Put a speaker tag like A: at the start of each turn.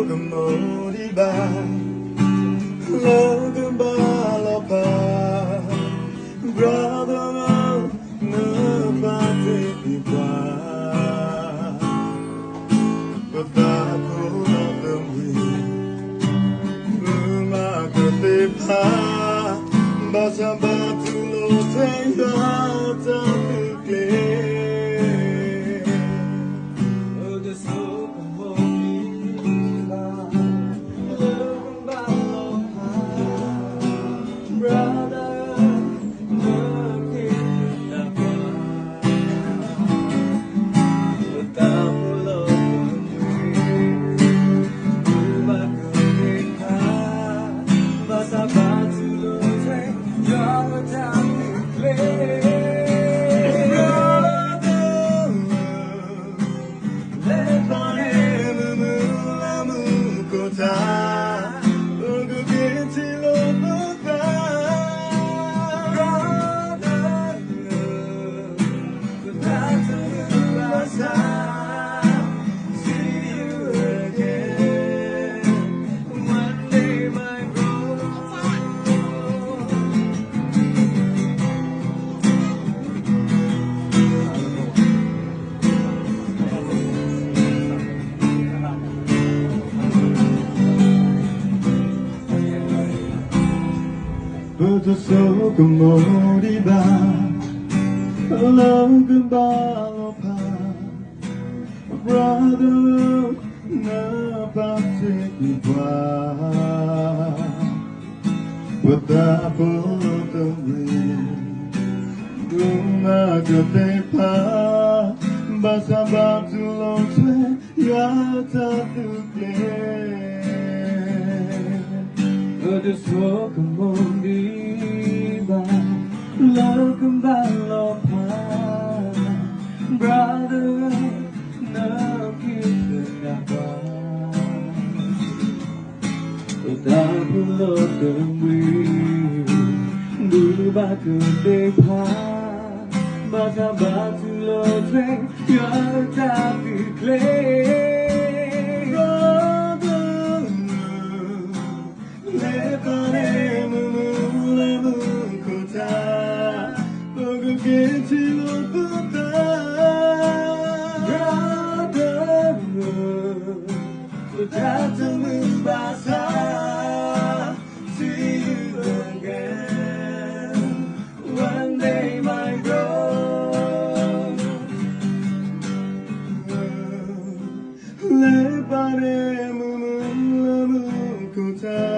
A: moriba Logan Balopa Brother no pate pipa But that pull of the wind Buma kote pa Basa batu lo tenga tapu kle But so comodiba, Logan Balopa, brother, no particular. With the apple of the wind, Bluma Gatepa, Basaba to Lonte, Yata to play. But so comodiba, Logan Balopa, brother, no keep the apple of the wind, Bluma Gatepa, Basaba to Lonte, Yata to play. See you again one day, my bro. Le pare mumu kota.